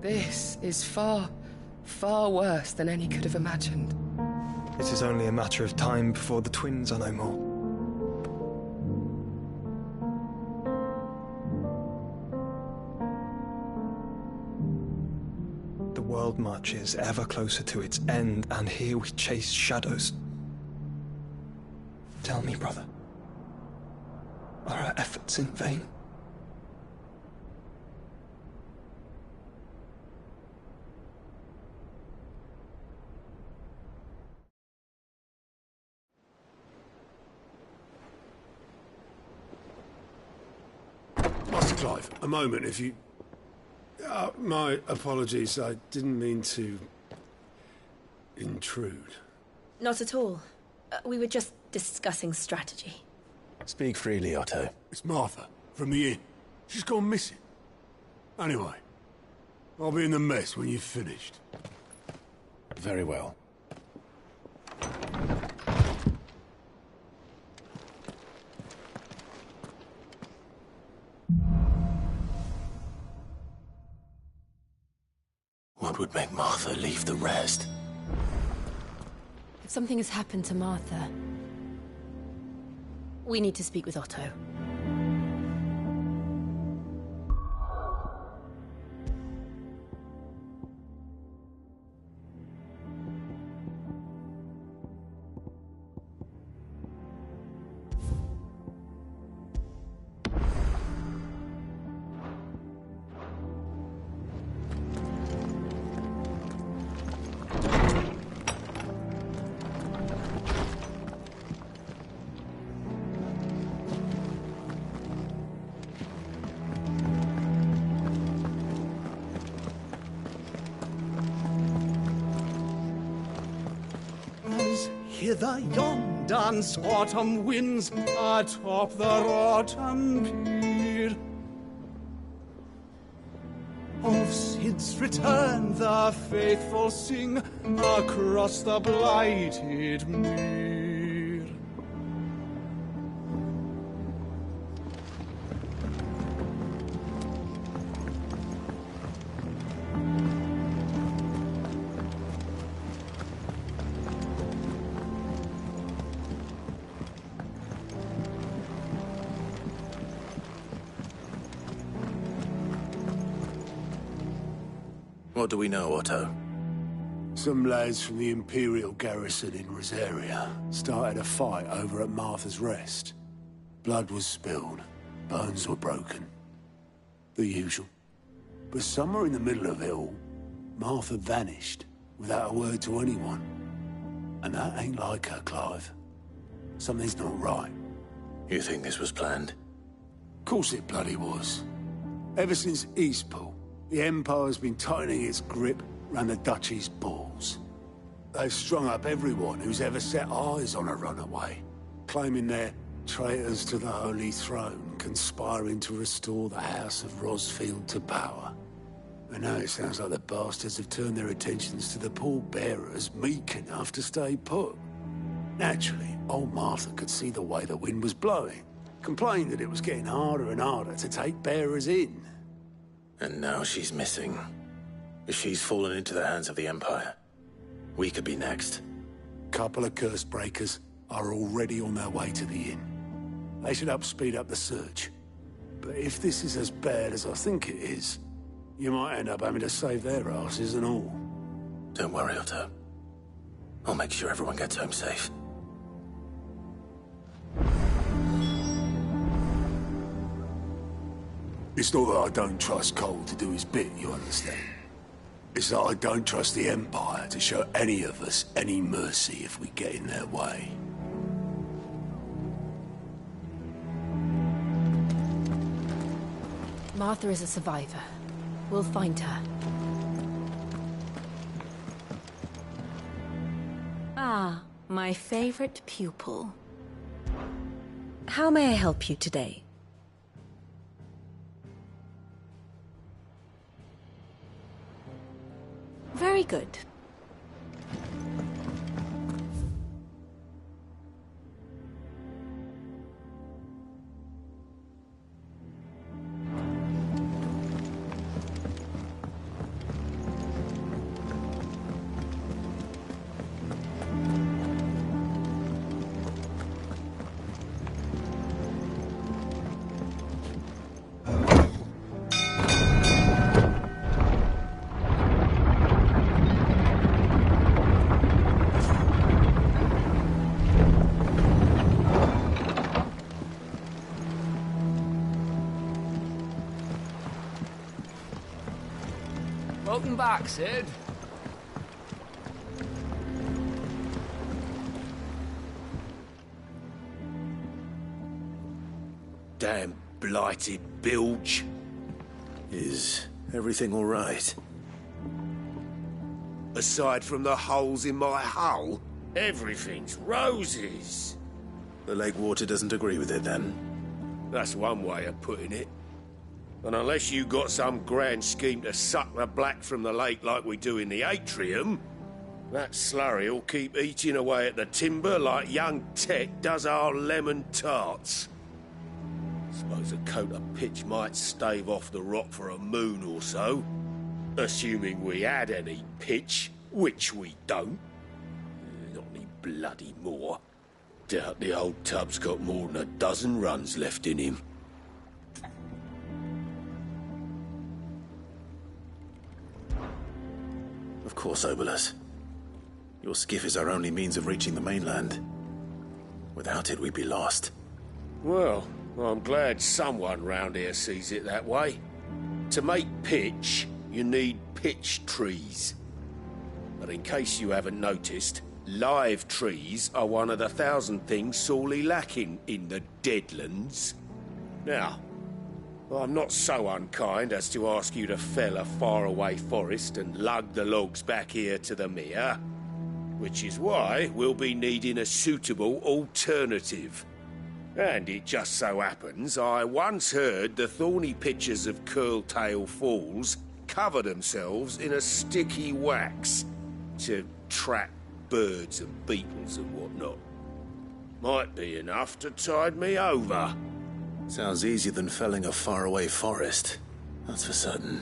This is far, far worse than any could have imagined. It is only a matter of time before the twins are no more. The world marches ever closer to its end, and here we chase shadows. Tell me, brother, are our efforts in vain? Master Clive, a moment, if you... my apologies, I didn't mean to... intrude. Not at all. We were just discussing strategy. Speak freely, Otto. It's Martha, from the inn. She's gone missing. Anyway, I'll be in the mess when you've finished. Very well. What would make Martha leave the rest? If something has happened to Martha, we need to speak with Otto. Hither yon dance autumn winds atop the rotten pier. Of Sid's return the faithful sing across the blighted mere. What do we know, Otto? Some lads from the Imperial garrison in Rosaria started a fight over at Martha's Rest. Blood was spilled, bones were broken. The usual. But somewhere in the middle of it all, Martha vanished without a word to anyone. And that ain't like her, Clive. Something's not right. You think this was planned? Of course it bloody was. Ever since Eastpool, the Empire's been tightening its grip round the Duchy's balls. They've strung up everyone who's ever set eyes on a runaway, claiming they're traitors to the Holy Throne, conspiring to restore the House of Rosfield to power. And now it sounds like the bastards have turned their attentions to the pallbearers meek enough to stay put. Naturally, old Martha could see the way the wind was blowing, complained that it was getting harder and harder to take bearers in. And now she's missing. If she's fallen into the hands of the Empire, we could be next. Couple of curse breakers are already on their way to the inn. They should help speed up the search. But if this is as bad as I think it is, you might end up having to save their asses and all. Don't worry, Otto. I'll make sure everyone gets home safe. It's not that I don't trust Cole to do his bit, you understand? It's that I don't trust the Empire to show any of us any mercy if we get in their way. Martha is a survivor. We'll find her. Ah, my favorite pupil. How may I help you today? Very good. Welcome back, Sid. Damn blighted bilge. Is everything all right? Aside from the holes in my hull, everything's roses. The lake water doesn't agree with it, then? That's one way of putting it. And unless you got some grand scheme to suck the black from the lake like we do in the atrium, that slurry'll keep eating away at the timber like young Tech does our lemon tarts. Suppose a coat of pitch might stave off the rock for a moon or so. Assuming we had any pitch, which we don't. Not any bloody more. Doubt the old tub's got more than a dozen runs left in him. Of course, Obolus. Your skiff is our only means of reaching the mainland. Without it, we'd be lost. Well, I'm glad someone round here sees it that way. To make pitch, you need pitch trees. But in case you haven't noticed, live trees are one of the 1,000 things sorely lacking in the Deadlands. Now, I'm not so unkind as to ask you to fell a faraway forest and lug the logs back here to the mere, which is why we'll be needing a suitable alternative. And it just so happens I once heard the thorny pitchers of Curltail Falls cover themselves in a sticky wax to trap birds and beetles and whatnot. Might be enough to tide me over. Sounds easier than felling a faraway forest. That's for certain.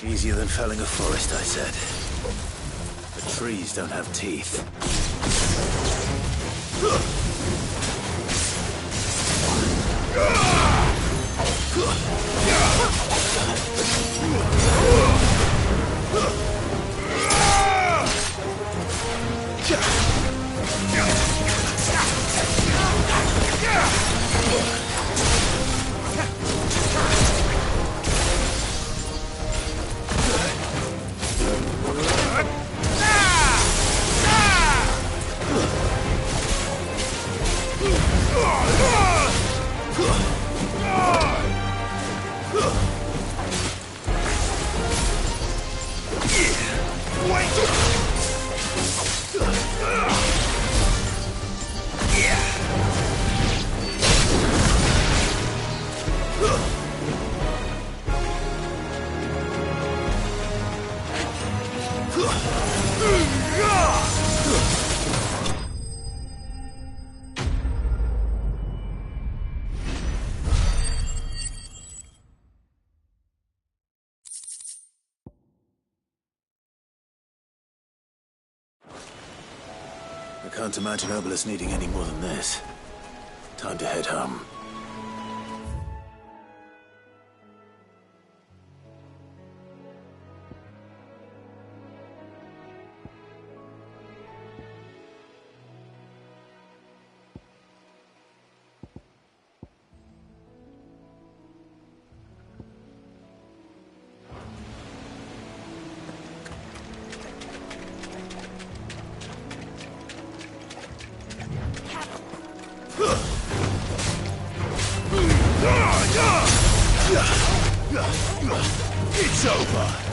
Easier than felling a forest, I said. The trees don't have teeth. I can't imagine Obolus needing any more than this. Time to head home. It's over.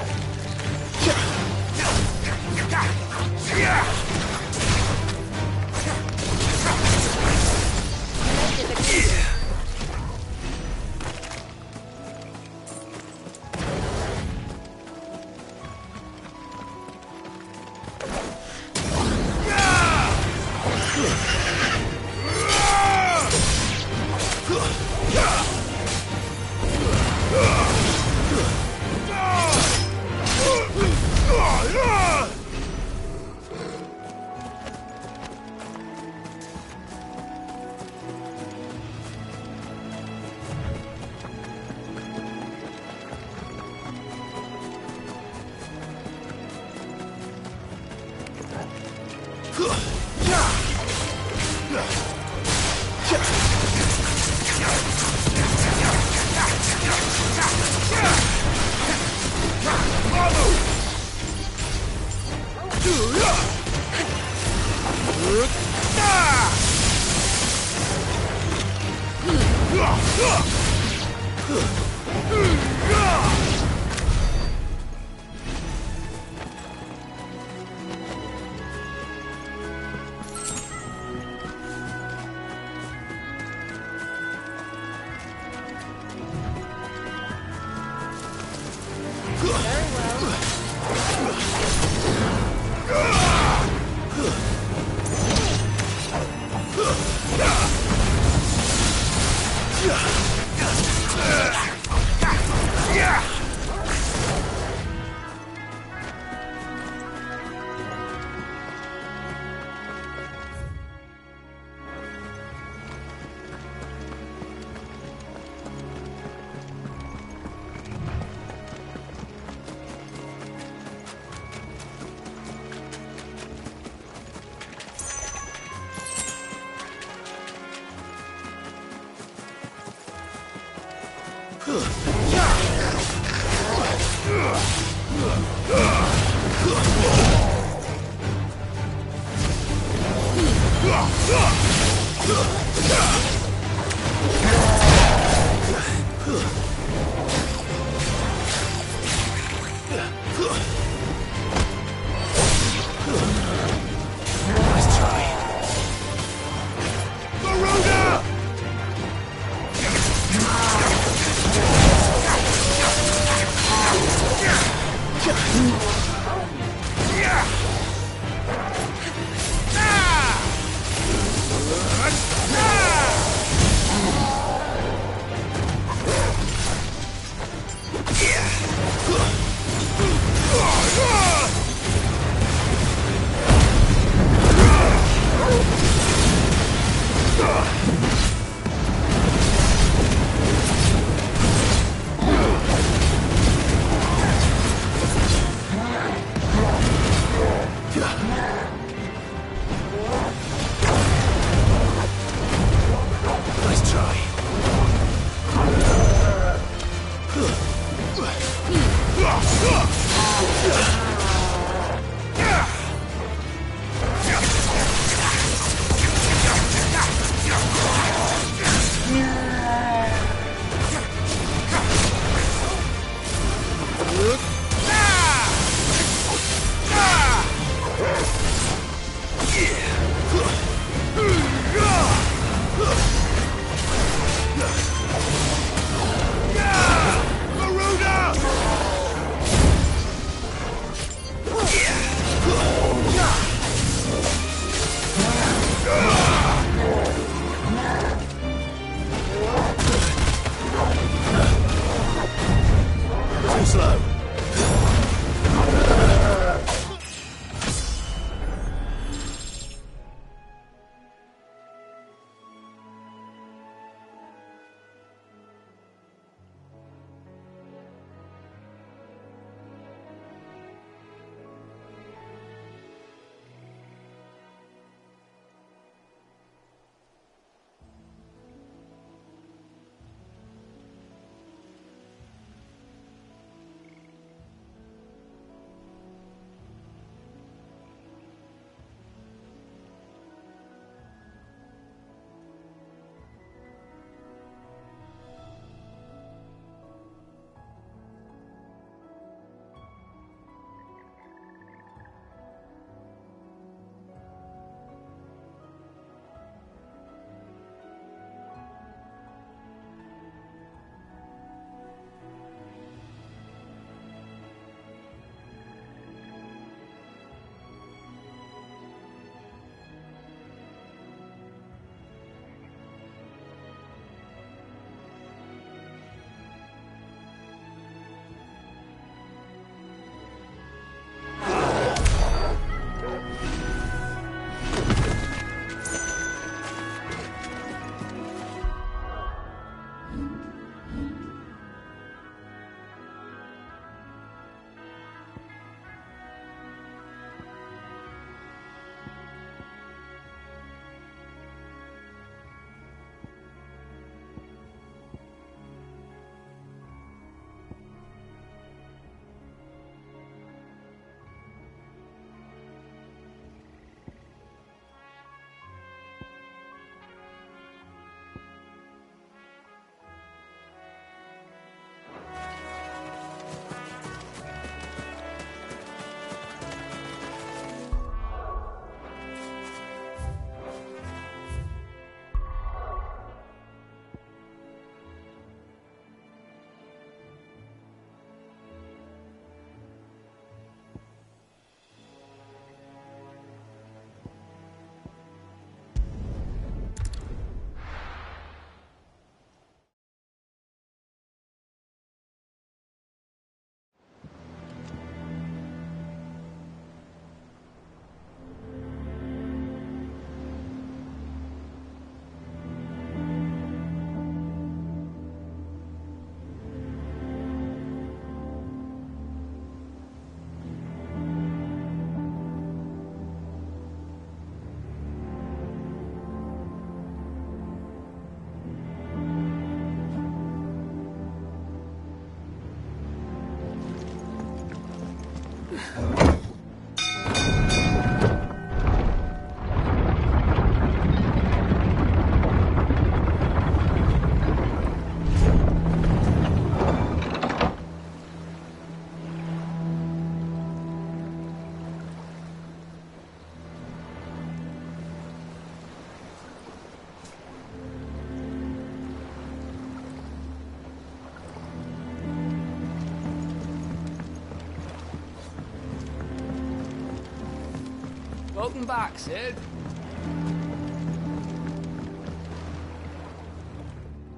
Welcome back, Sid.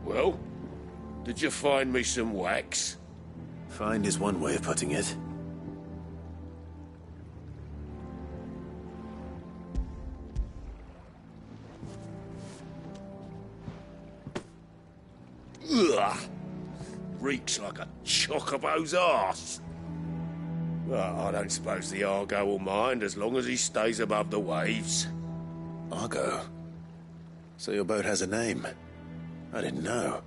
Well, did you find me some wax? Find is one way of putting it. Ugh! Reeks like a chocobo's arse. Well, I don't suppose the Argo will mind as long as he stays above the waves. Argo? So your boat has a name? I didn't know.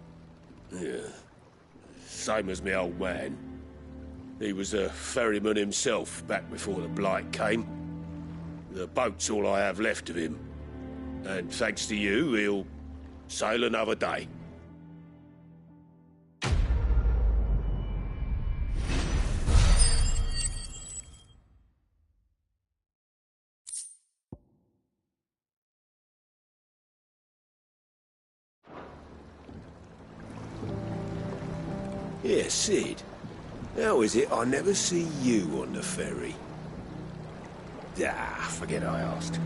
Yeah. Same as me old man. He was a ferryman himself back before the Blight came. The boat's all I have left of him. And thanks to you, he'll sail another day. Yeah, Sid. How is it I never see you on the ferry? Ah, forget I asked.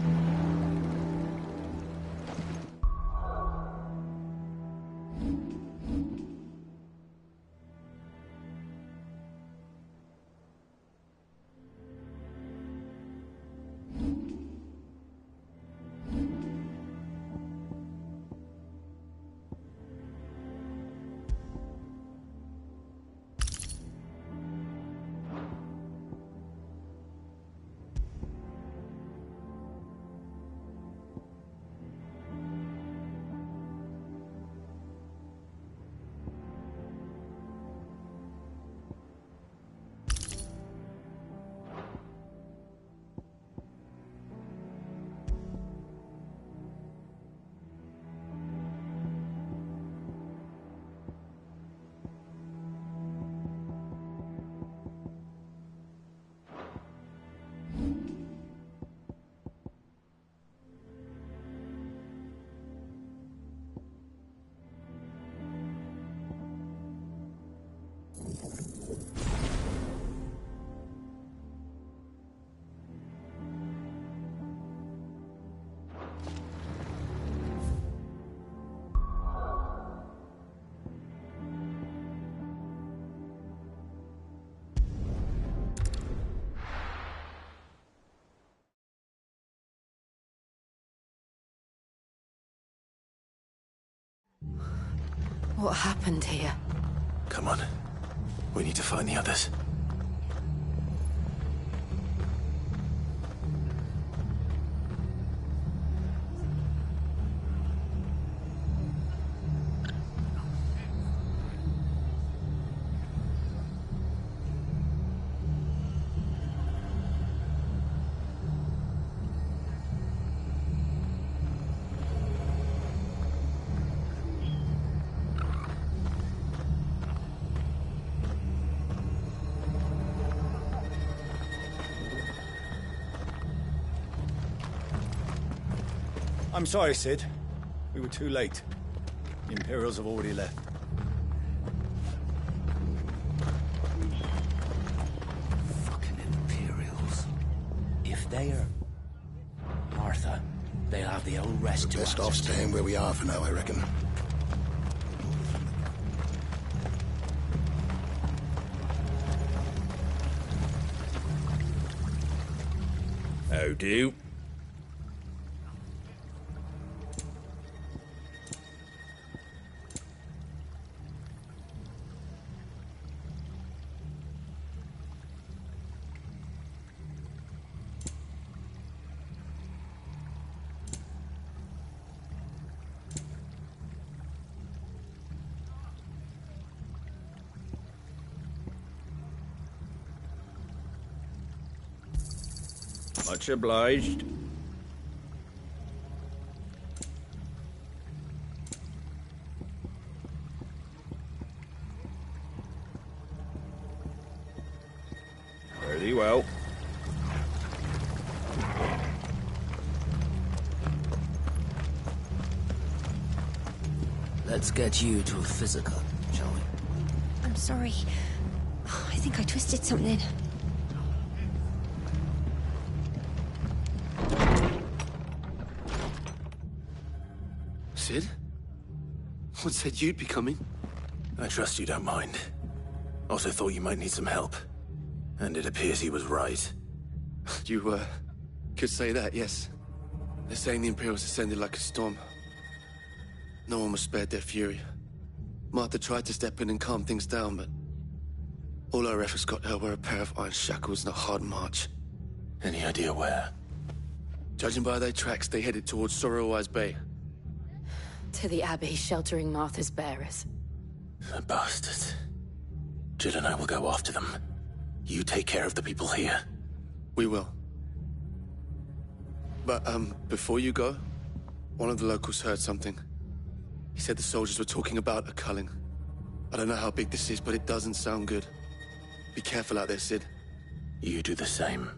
What happened here? Come on. We need to find the others. I'm sorry, Sid. We were too late. The Imperials have already left. Fucking Imperials. If they're Martha, they'll have the old rest to Best answer off to. staying where we are for now, I reckon. How do? Much obliged. Very well. Let's get you to a physical, shall we? I'm sorry. I think I twisted something. Cid? One said you'd be coming. I trust you don't mind. Also thought you might need some help. And it appears he was right. You, could say that, yes. They're saying the Imperials descended like a storm. No one was spared their fury. Martha tried to step in and calm things down, but all our efforts got her were a pair of iron shackles and a hard march. Any idea where? Judging by their tracks, they headed towards Sorrowwise Bay. To the Abbey, sheltering Martha's bearers. The bastards. Jill and I will go after them. You take care of the people here. We will. But, before you go, one of the locals heard something. He said the soldiers were talking about a culling. I don't know how big this is, but it doesn't sound good. Be careful out there, Cid. You do the same.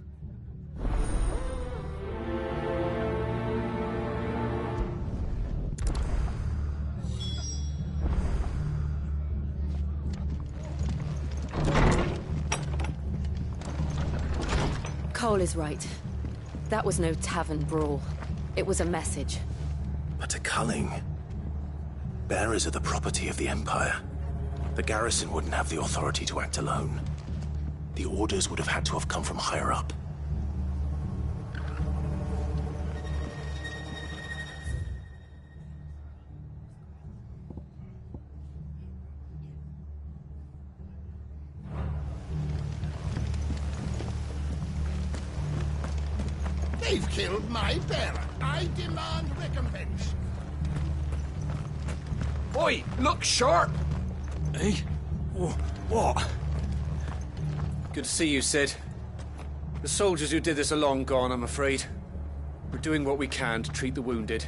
Cole is right. That was no tavern brawl. It was a message. But a culling. Bearers are the property of the Empire. The garrison wouldn't have the authority to act alone. The orders would have had to have come from higher up. They've killed my bearer. I demand recompense. Oi, look sharp! Eh? What? Good to see you, Cid. The soldiers who did this are long gone, I'm afraid. We're doing what we can to treat the wounded.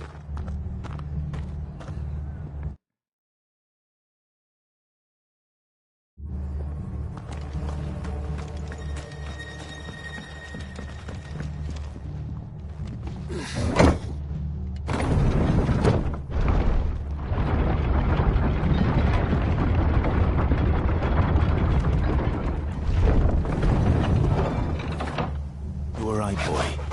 You all right, boy?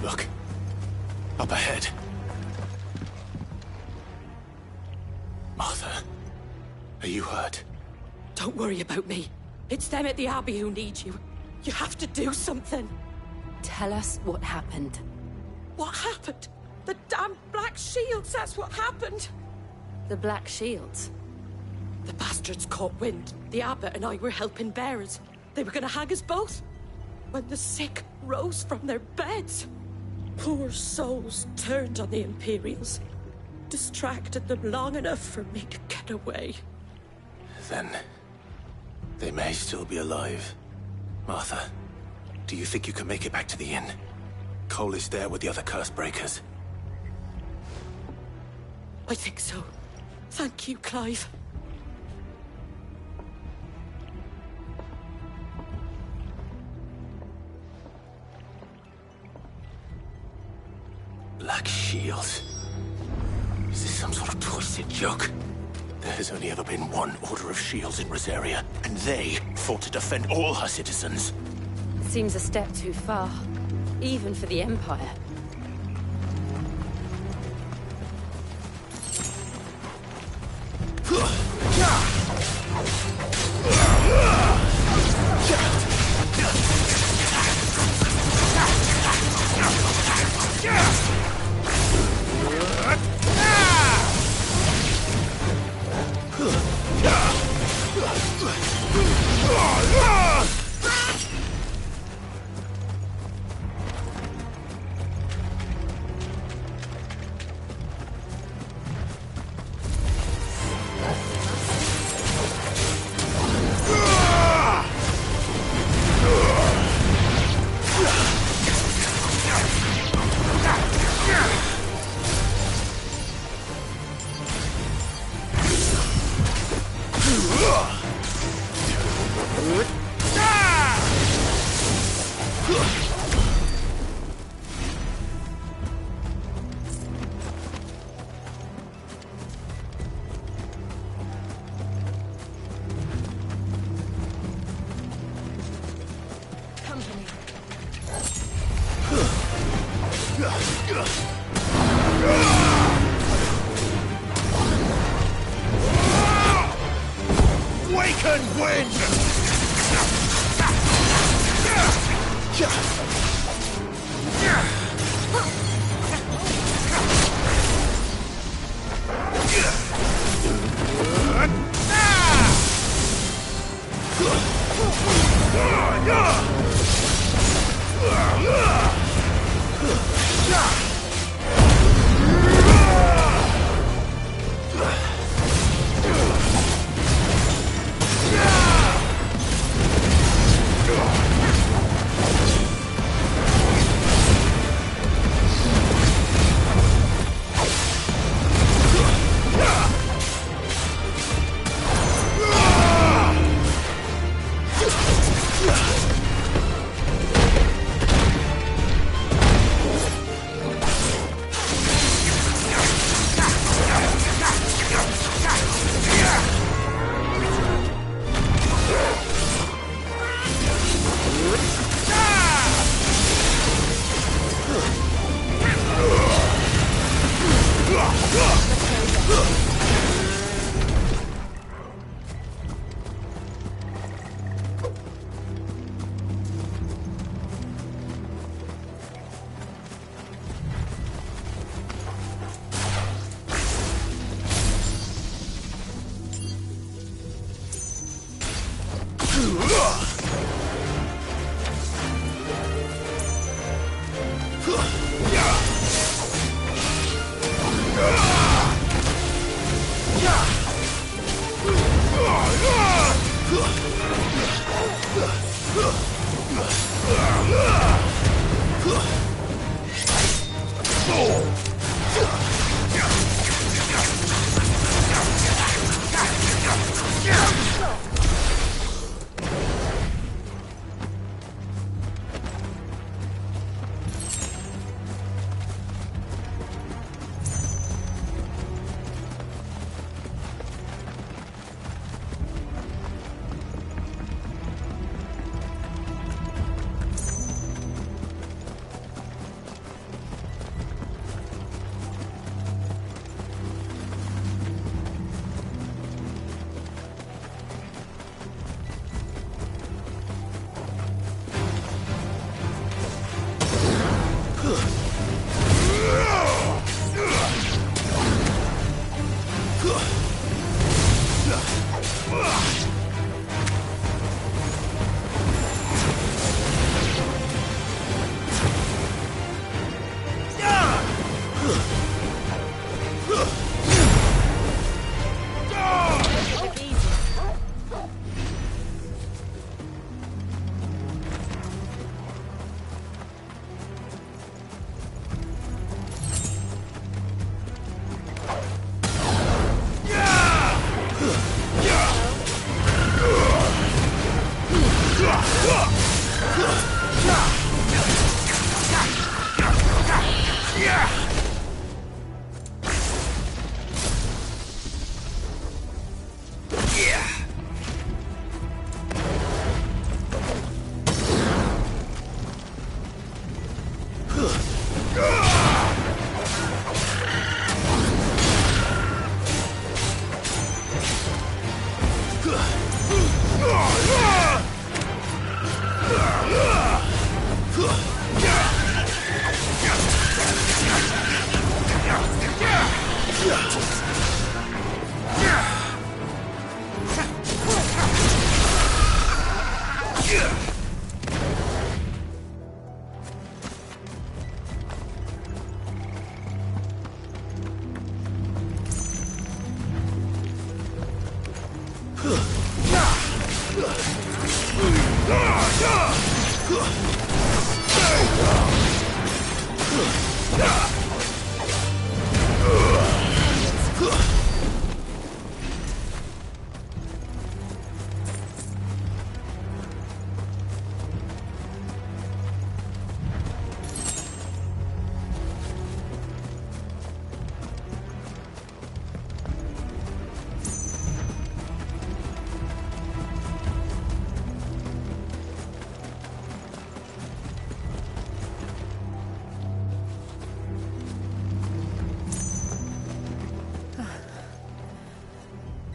Look. Up ahead. Martha, are you hurt? Don't worry about me. It's them at the Abbey who need you. You have to do something. Tell us what happened. What happened? The damn Black Shields, that's what happened. The Black Shields? The bastards caught wind. The abbot and I were helping bearers. They were gonna hang us both. When the sick rose from their beds. Poor souls turned on the Imperials. Distracted them long enough for me to get away. Then, they may still be alive. Martha, do you think you can make it back to the inn? Cole is there with the other curse breakers. I think so. Thank you, Clive. Black Shields. Is this some sort of twisted joke? There has only ever been one Order of Shields in Rosaria, and they fought to defend all her citizens. Seems a step too far, even for the Empire.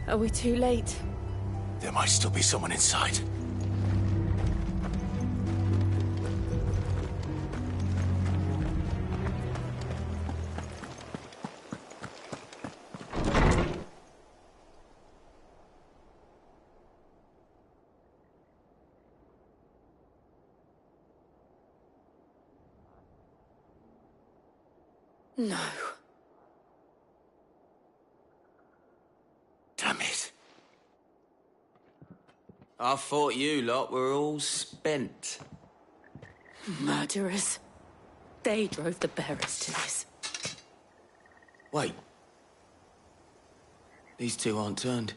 Are we too late? There might still be someone inside. No. Damn it. I thought you lot were all spent. Murderers. They drove the bearers to this. Wait. These two aren't turned.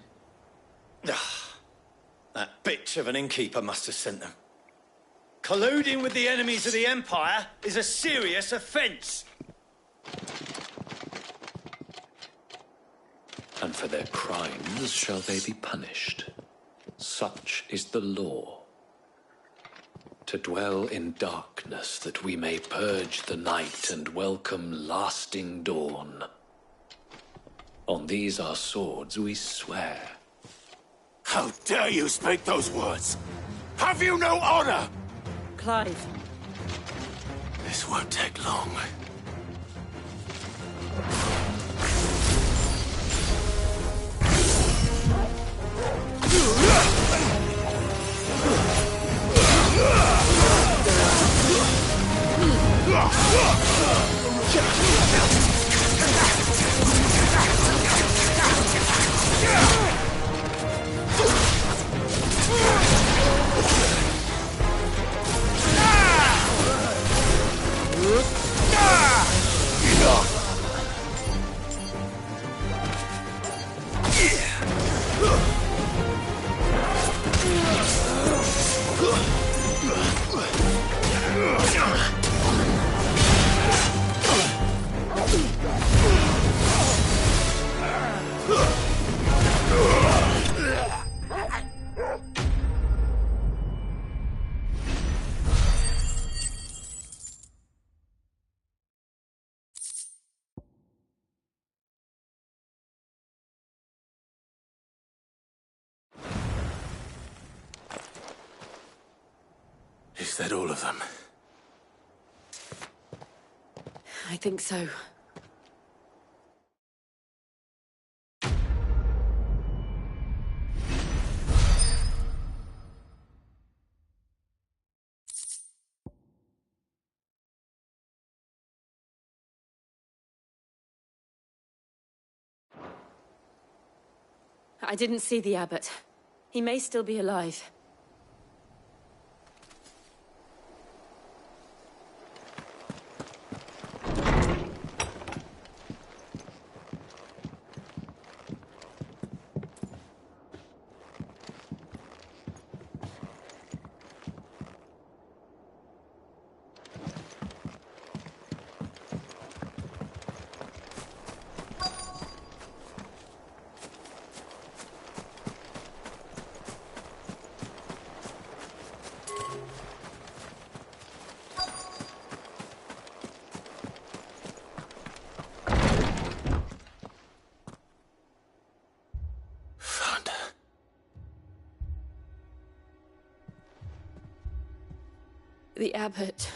That bitch of an innkeeper must have sent them. Colluding with the enemies of the Empire is a serious offence. And for their crimes shall they be punished. Such is the law. To dwell in darkness that we may purge the night and welcome lasting dawn. On these our swords we swear. How dare you speak those words? Have you no honor? Clive. This won't take long. Is that all of them? I think so. I didn't see the abbot. He may still be alive. The abbot.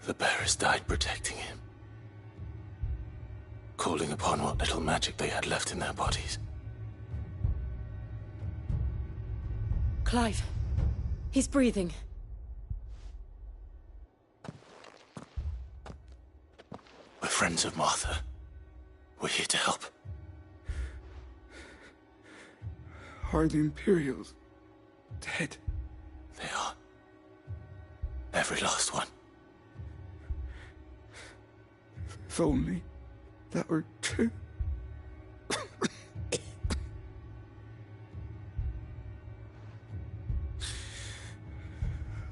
The bearers died protecting him. Calling upon what little magic they had left in their bodies. Clive. He's breathing. We're friends of Martha. We're here to help. Are the Imperials dead? They are. Every last one. If only that were true.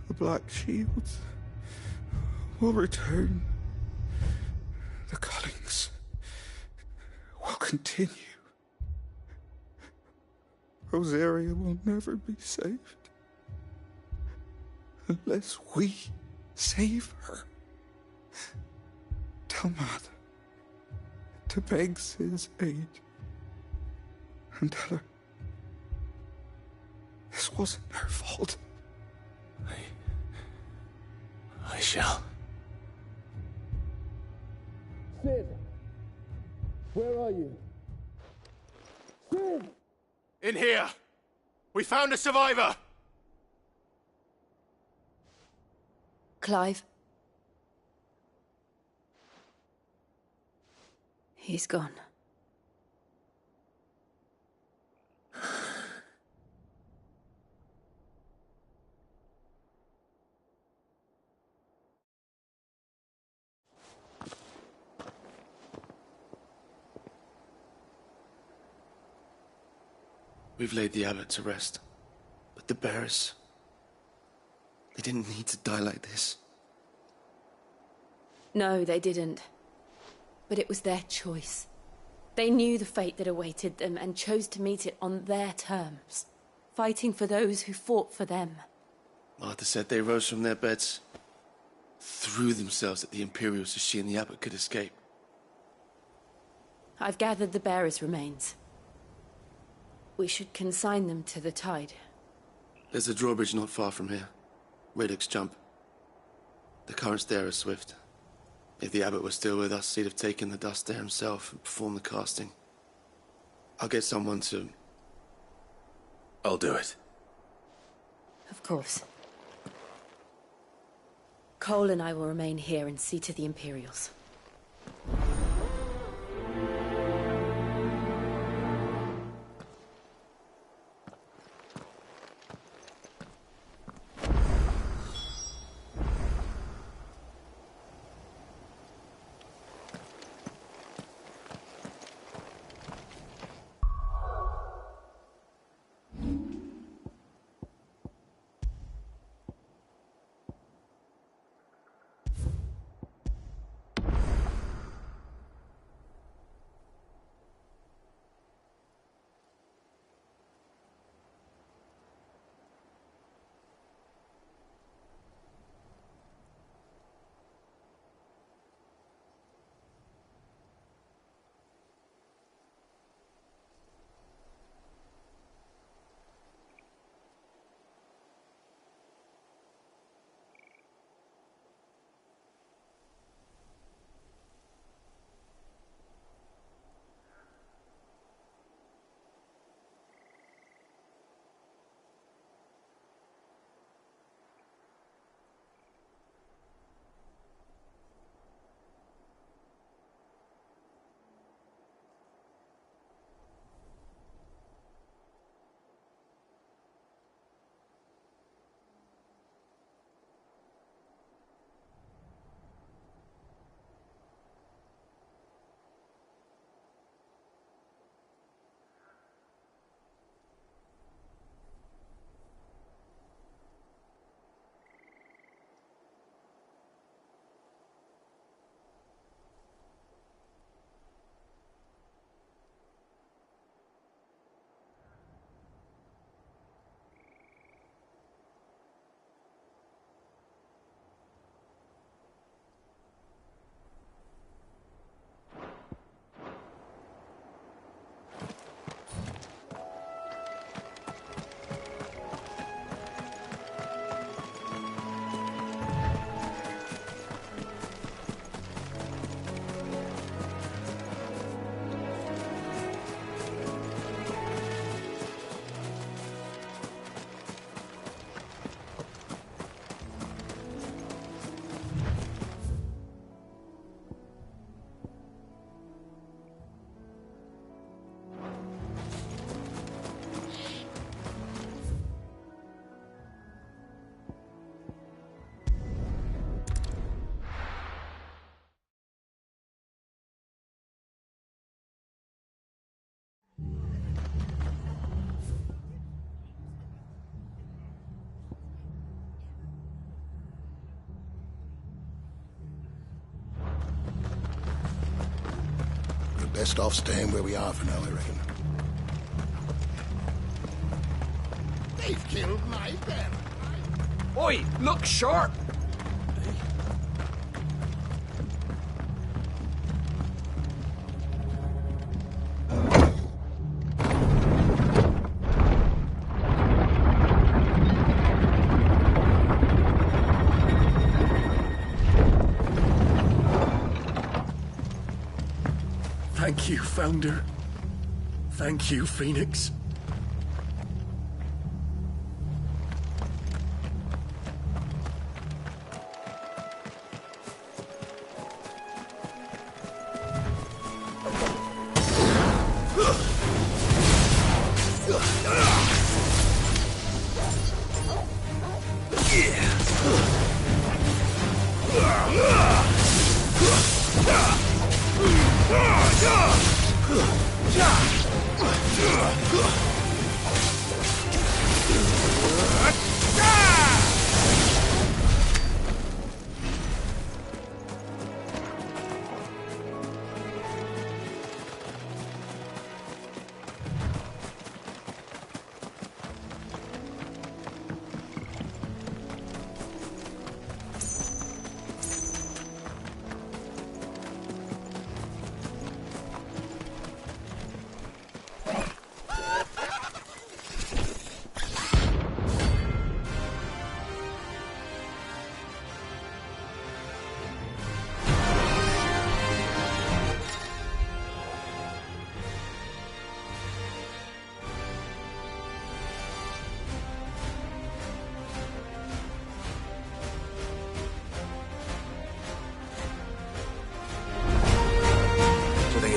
The Black Shields will return. The Cullings will continue. Rosaria will never be saved unless we save her. Tell Mother to beg Cid's aid and tell her this wasn't her fault. I shall. Cid! Where are you? Cid! In here! We found a survivor! Clive? He's gone. We've laid the abbot to rest. But the bearers... they didn't need to die like this. No, they didn't. But it was their choice. They knew the fate that awaited them and chose to meet it on their terms, fighting for those who fought for them. Martha said they rose from their beds, threw themselves at the Imperials so she and the abbot could escape. I've gathered the bearers' remains. We should consign them to the tide. There's a drawbridge not far from here. Radix Jump. The currents there are swift. If the abbot was still with us, he'd have taken the dust there himself and performed the casting. I'll get someone to... I'll do it. Of course. Cole and I will remain here and see to the Imperials. Best off staying where we are for now, I reckon. They've killed my bear. Oi, look sharp! Thank you, Founder. Thank you, Phoenix.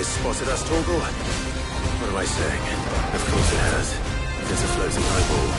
Spotted us, Torgal? What am I saying? Of course it has. It's a floating eyeball.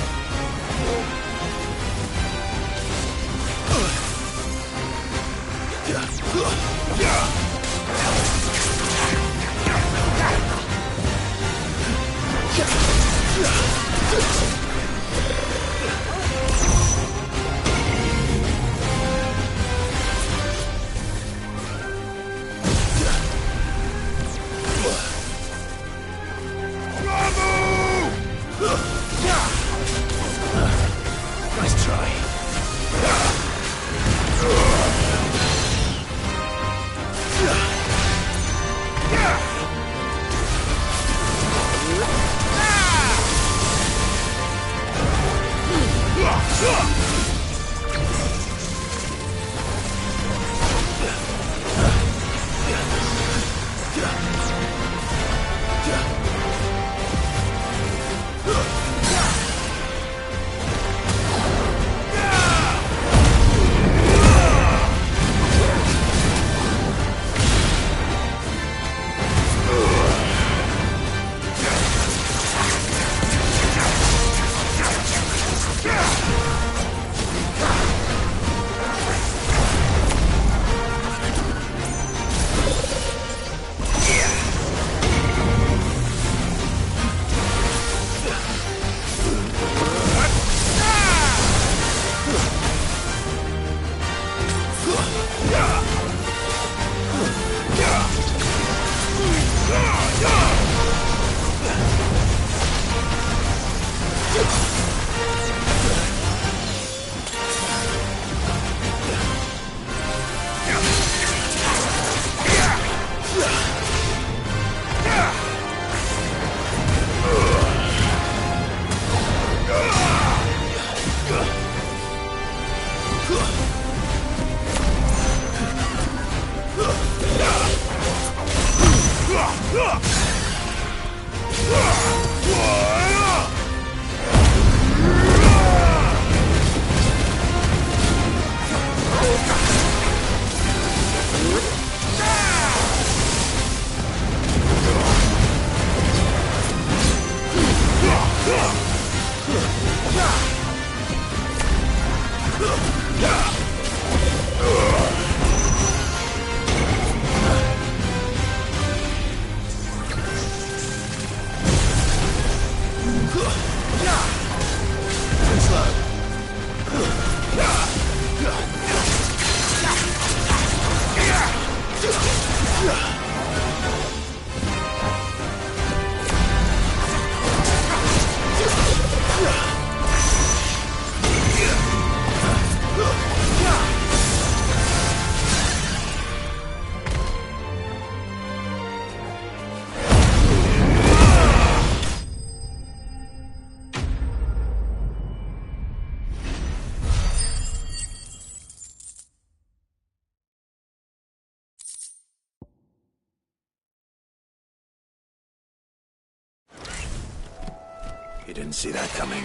Nice try. didn't see that coming.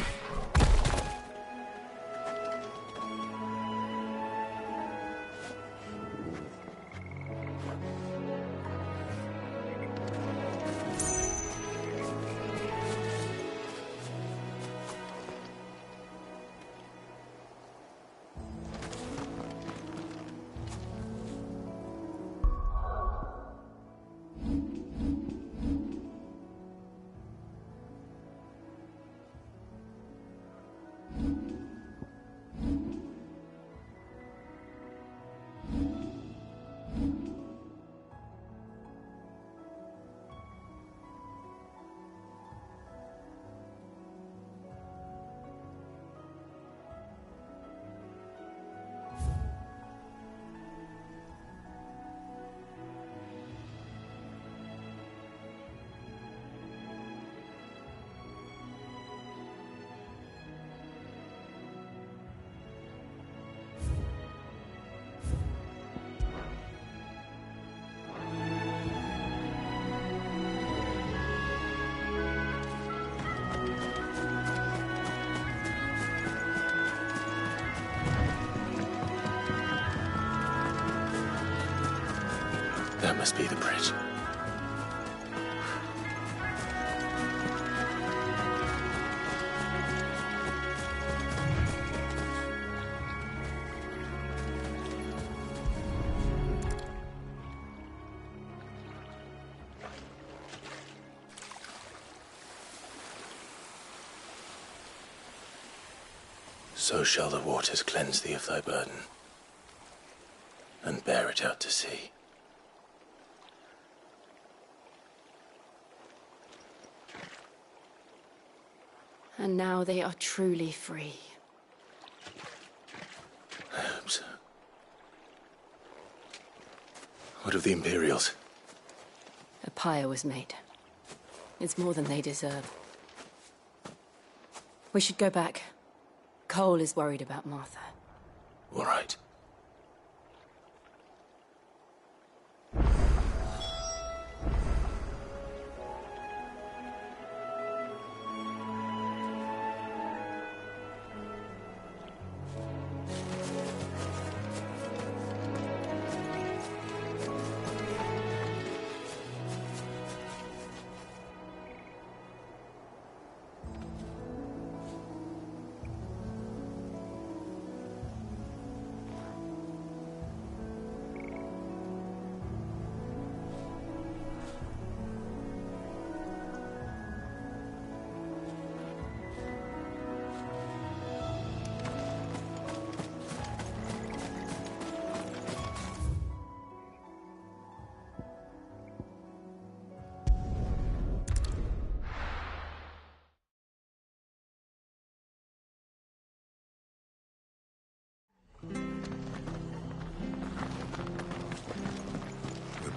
That must be the bridge. So shall the waters cleanse thee of thy burden, and bear it out to sea. And now they are truly free. I hope so. What of the Imperials? A pyre was made. It's more than they deserve. We should go back. Cole is worried about Martha. All right.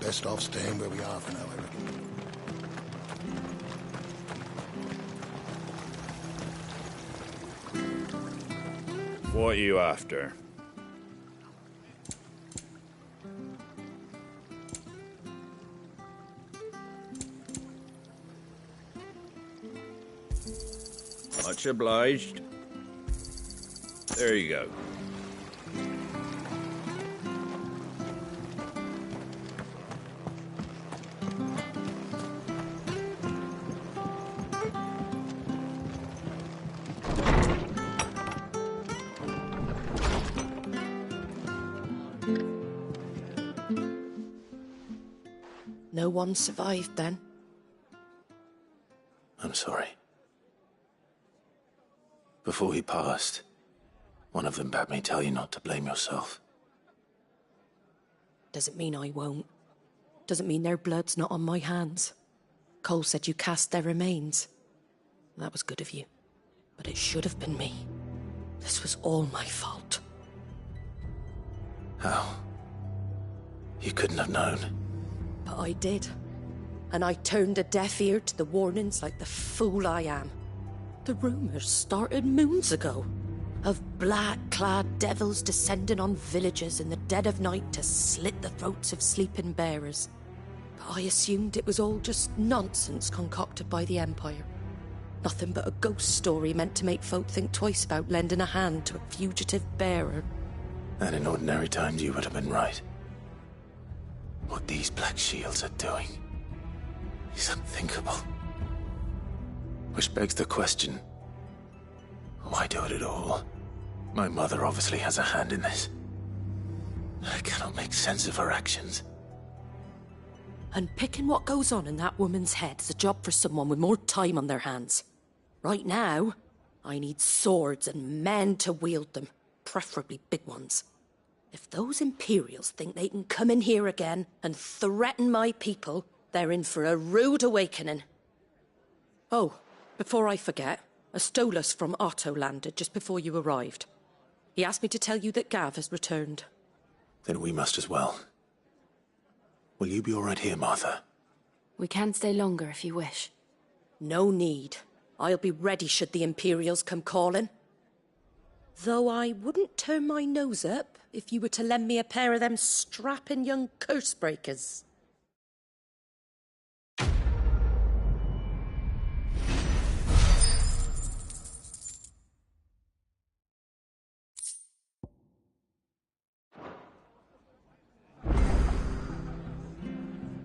Best off staying where we are for now, I reckon. What are you after? Much obliged. There you go. No one survived then? I'm sorry. Before he passed, one of them bade me tell you not to blame yourself. Doesn't mean I won't. Doesn't mean their blood's not on my hands. Cole said you cast their remains. That was good of you. But it should have been me. This was all my fault. How? You couldn't have known. But I did. And I turned a deaf ear to the warnings like the fool I am. The rumours started moons ago. Of black-clad devils descending on villages in the dead of night to slit the throats of sleeping bearers. But I assumed it was all just nonsense concocted by the Empire. Nothing but a ghost story meant to make folk think twice about lending a hand to a fugitive bearer. And in ordinary times, you would have been right. What these Black Shields are doing is unthinkable. Which begs the question, why do it at all? My mother obviously has a hand in this. I cannot make sense of her actions. Unpicking what goes on in that woman's head is a job for someone with more time on their hands. Right now, I need swords and men to wield them, preferably big ones. If those Imperials think they can come in here again and threaten my people, they're in for a rude awakening. Oh, before I forget, a Stolas from Otto landed just before you arrived. He asked me to tell you that Gav has returned. Then we must as well. Will you be all right here, Martha? We can stay longer if you wish. No need. I'll be ready should the Imperials come calling. Though I wouldn't turn my nose up if you were to lend me a pair of them strapping young curse-breakers.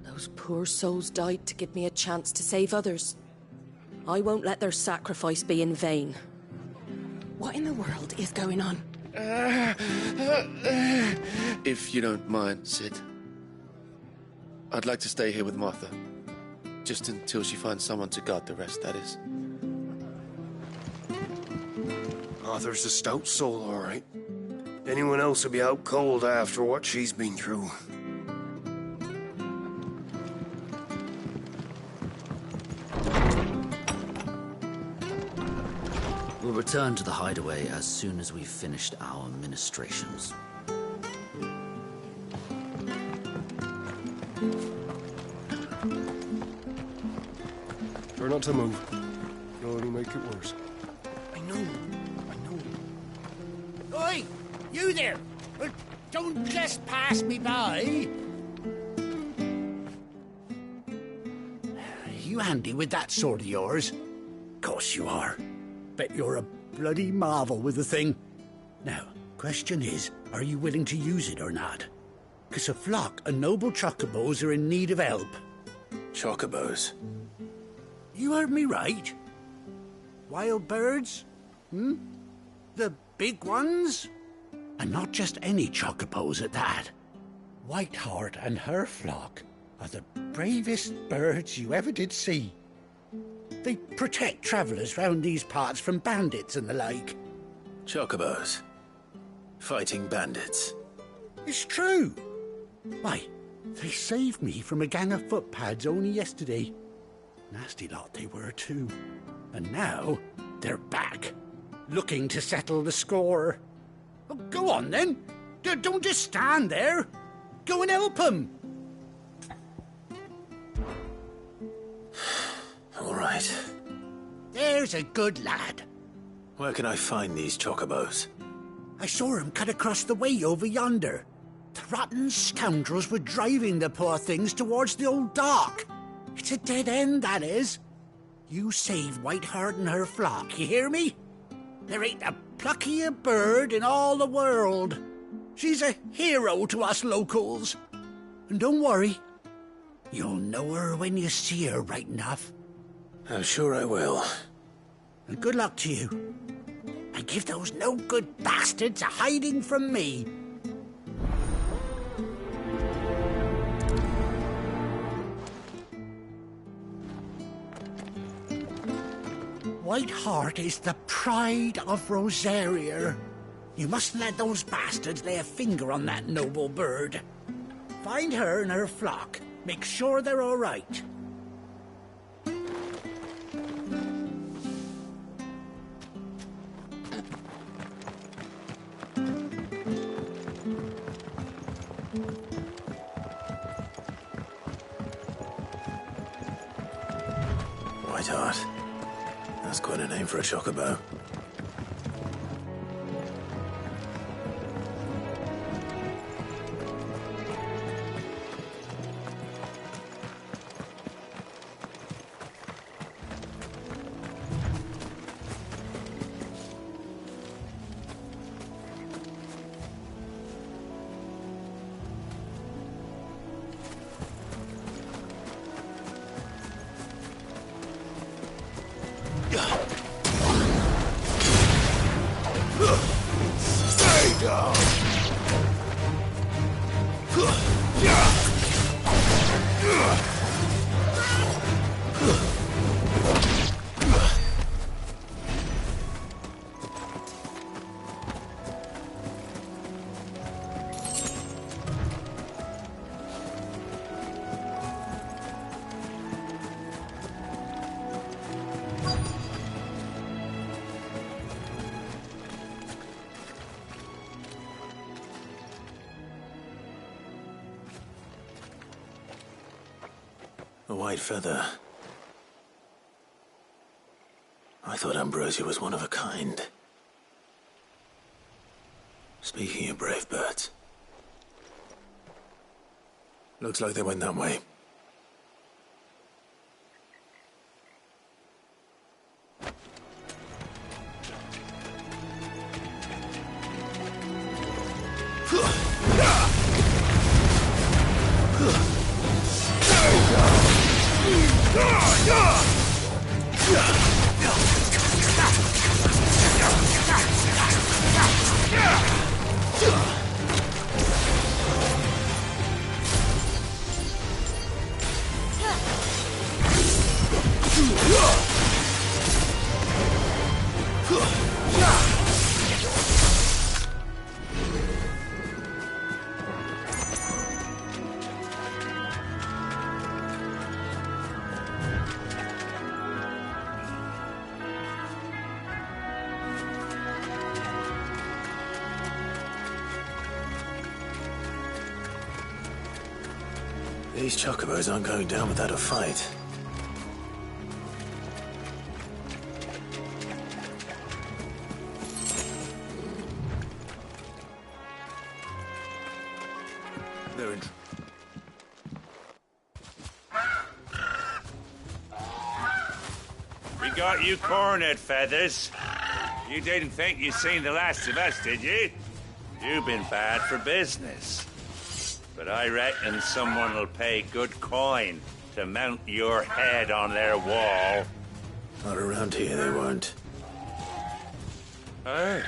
Those poor souls died to give me a chance to save others. I won't let their sacrifice be in vain. What in the world is going on? If you don't mind, Sid, I'd like to stay here with Martha. Just until she finds someone to guard the rest, that is. Arthur's a stout soul, all right. Anyone else would be out cold after what she's been through. We'll return to the hideaway as soon as we've finished our ministrations. Try not to move. You'll only make it worse. I know. Oi! You there! Don't just pass me by! You handy with that sword of yours? Course you are. Bet you're a bloody marvel with the thing. Now, question is, are you willing to use it or not? 'Cause a flock of noble chocobos are in need of help. Chocobos? You heard me right. Wild birds? The big ones? And not just any chocobos at that. Whiteheart and her flock are the bravest birds you ever did see. They protect travellers round these parts from bandits and the like. Chocobos? Fighting bandits? It's true. Why, they saved me from a gang of footpads only yesterday. Nasty lot they were too. And now they're back, looking to settle the score. Well, go on then. Don't just stand there. Go and help them. All right. There's a good lad. Where can I find these chocobos? I saw him cut across the way over yonder. The rotten scoundrels were driving the poor things towards the old dock. It's a dead end, that is. You save Whiteheart and her flock, you hear me? There ain't a pluckier bird in all the world. She's a hero to us locals. And don't worry, you'll know her when you see her right enough. I'm sure I will. And good luck to you. And give those no-good bastards a hiding from me. Whiteheart is the pride of Rosaria. You mustn't let those bastards lay a finger on that noble bird. Find her and her flock. Make sure they're all right. Whiteheart. That's quite a name for a chocobo. A white feather. I thought Ambrosia was one of a kind. Speaking of brave birds, looks like they went that way. These chocobos aren't going down without a fight. They're in. We got you cornered, Feathers. You didn't think you'd seen the last of us, did you? You've been bad for business. But I reckon someone will pay good coin to mount your head on their wall. Not around here, they won't. Oh.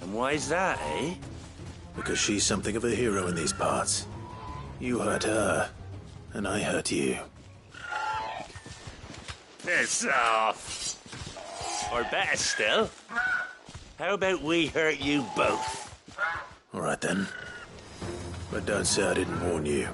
And why's that, eh? Because she's something of a hero in these parts. You hurt her, and I hurt you. Piss off. Or better still, how about we hurt you both? All right then. But don't say I didn't warn you.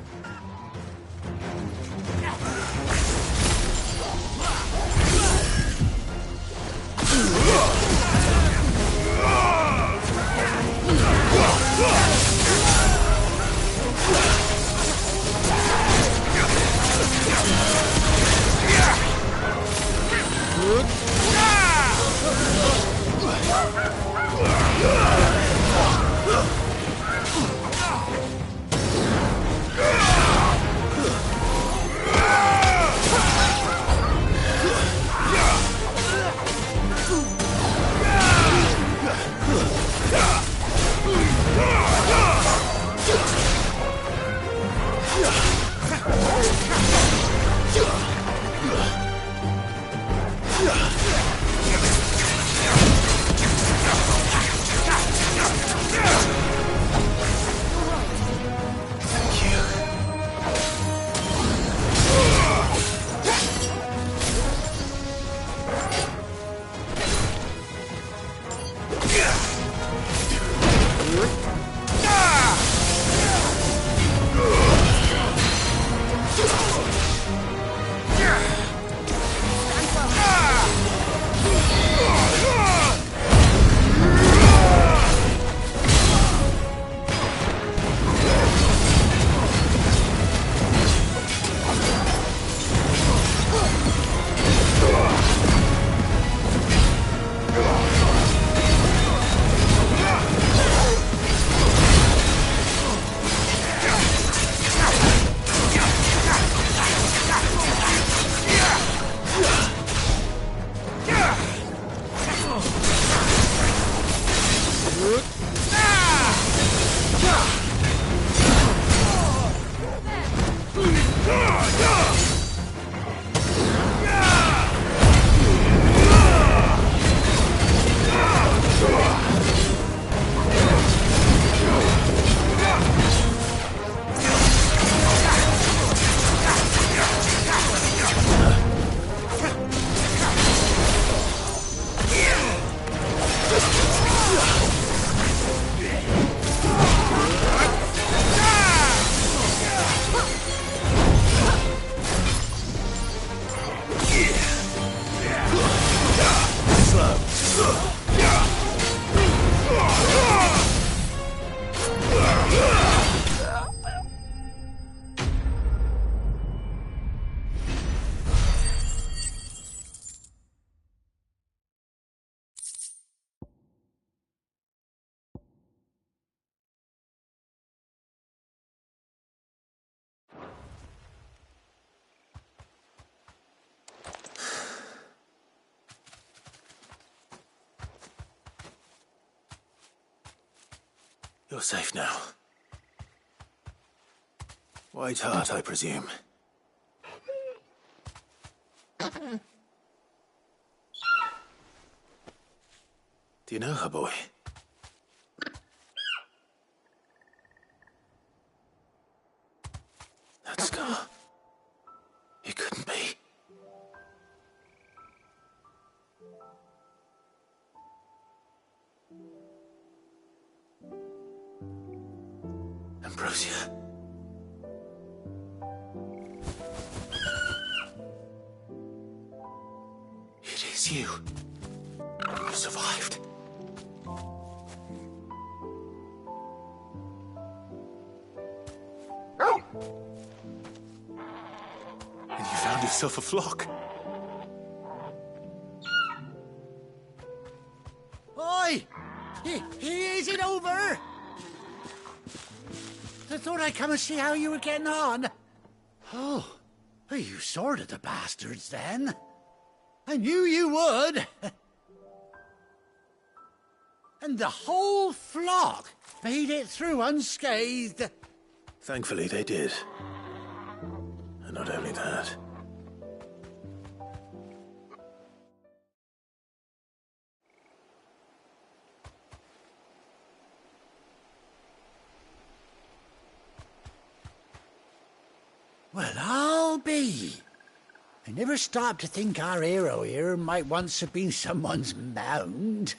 You're safe now. White Hart, I presume. Do you know her, boy? That scar. It couldn't be. Ambrosia. It is you. You survived. And you found yourself a flock. Oi! Is it over? I thought I'd come and see how you were getting on. Oh, you sorted the bastards then. I knew you would. And the whole flock made it through unscathed. Thankfully, they did. And not only that. Well, I'll be. I never stopped to think our hero here might once have been someone's mount.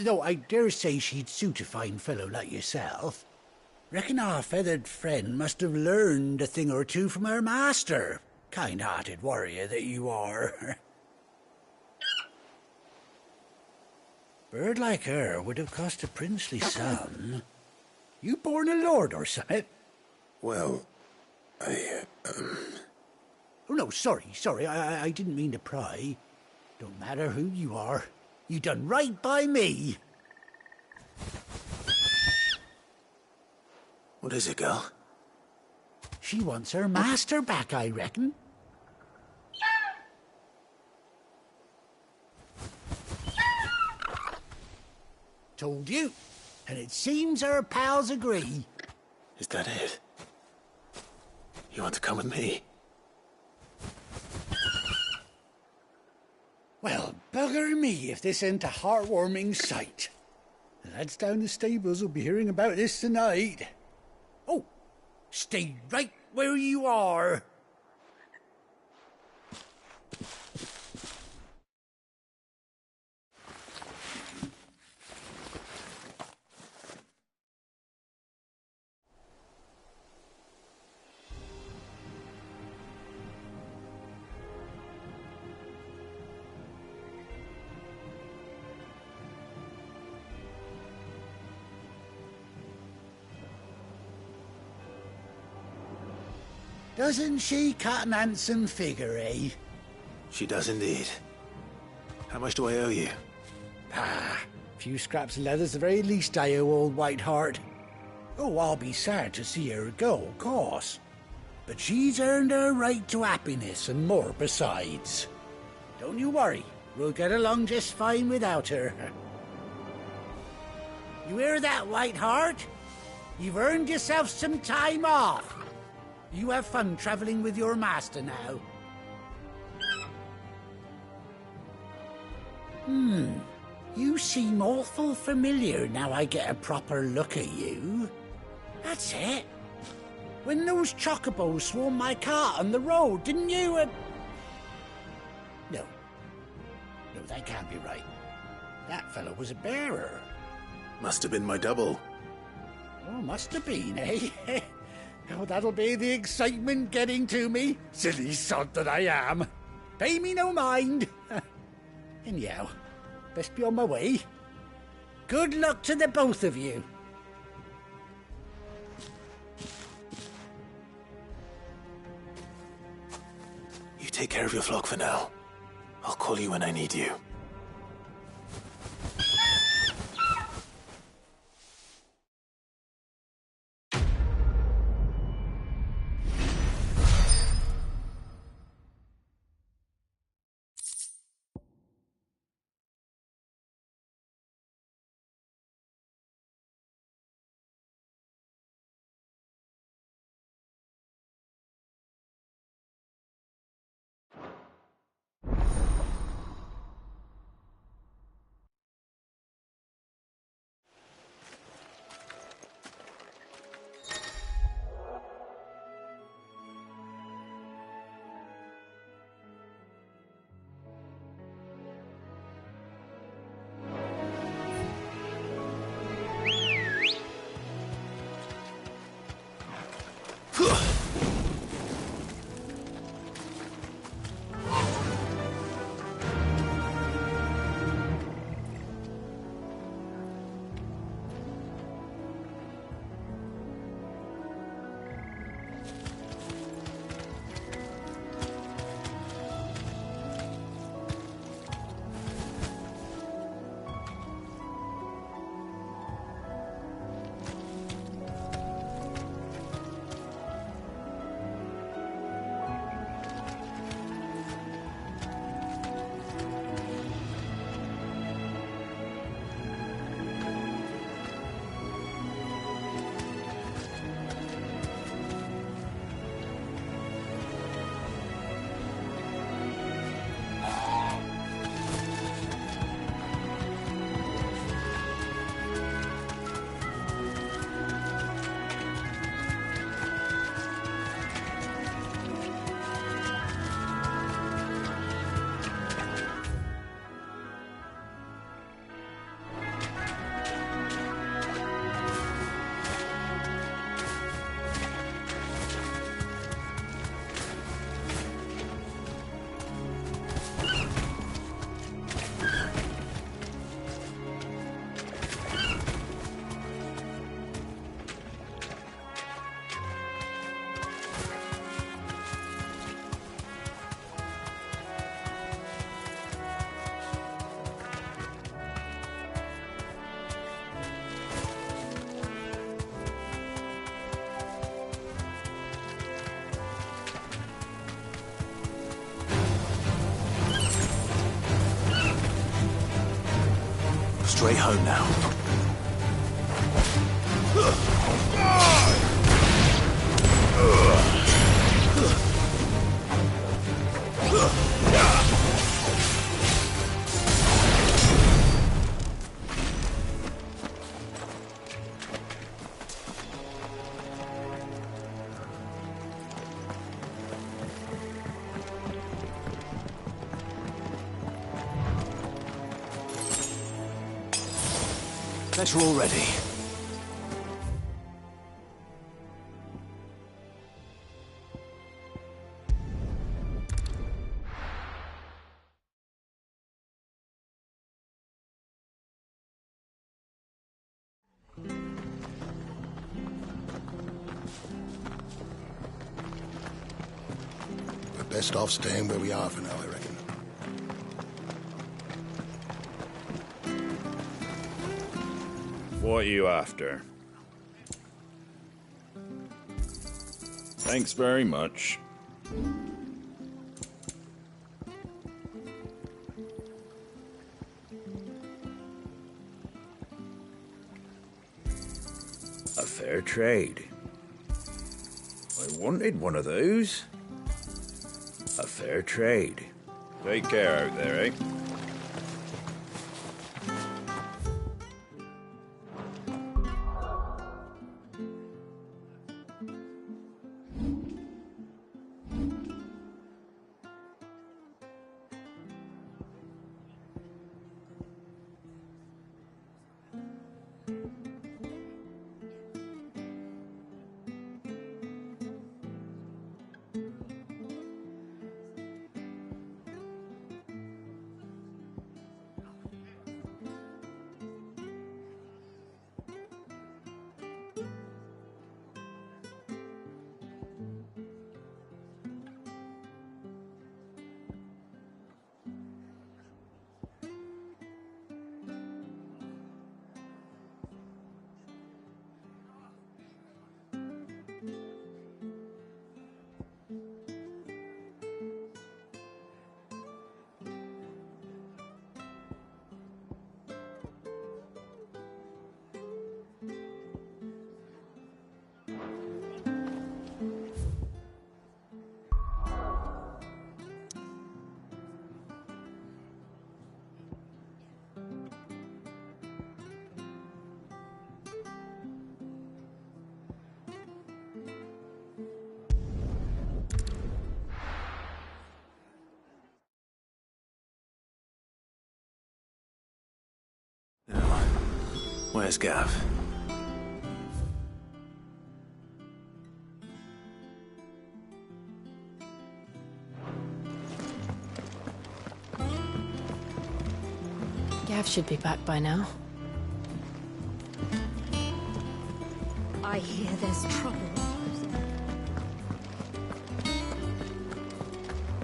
Though I dare say she'd suit a fine fellow like yourself. Reckon our feathered friend must have learned a thing or two from her master. Kind-hearted warrior that you are. Bird like her would have cost a princely sum. You born a lord or something? Well, Oh, no, sorry. I didn't mean to pry. Don't matter who you are. You done right by me. What is it, girl? She wants her master back, I reckon. Told you. And it seems her pals agree. Is that it? You want to come with me? Well, bugger me if this ain't a heartwarming sight. The lads down the stables will be hearing about this tonight. Oh, stay right where you are. Doesn't she cut an handsome figure, eh? She does indeed. How much do I owe you? A few scraps of leather's the very least I owe old White Hart. Oh, I'll be sad to see her go, of course. But she's earned her right to happiness and more besides. Don't you worry, we'll get along just fine without her. You hear that, White Hart? You've earned yourself some time off. You have fun traveling with your master now. You seem awful familiar now I get a proper look at you. That's it. When those chocobos swarmed my cart on the road, didn't you? No, that can't be right. That fellow was a bearer. Must have been my double. Oh, must have been, eh? Oh, that'll be the excitement getting to me. Silly sod that I am. Pay me no mind. Anyhow, best be on my way. Good luck to the both of you. You take care of your flock for now. I'll call you when I need you. straight home now. Better already. We're best off staying where we are for now, I reckon. What are you after? Thanks very much. A fair trade. I wanted one of those. A fair trade. Take care out there, eh? Where's Gav? Gav should be back by now. I hear there's trouble.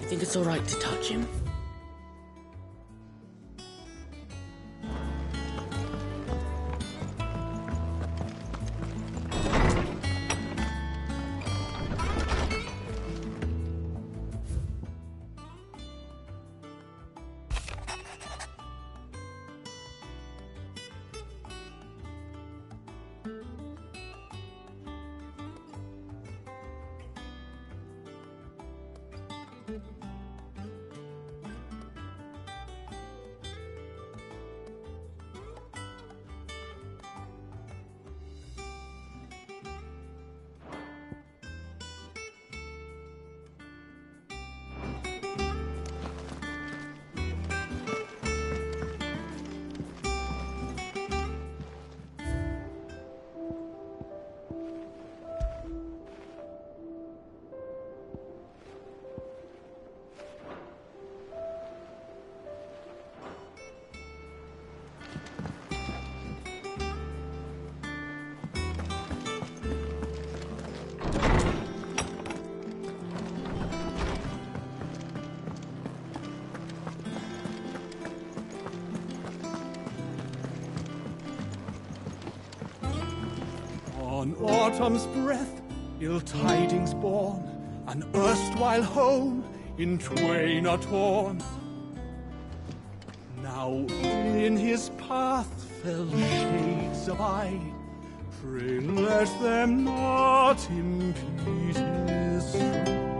You think it's all right to touch him? On autumn's breath, ill tidings born, an erstwhile home in twain are torn. Now in his path fell shades abide. Pray let them not in pieces strike.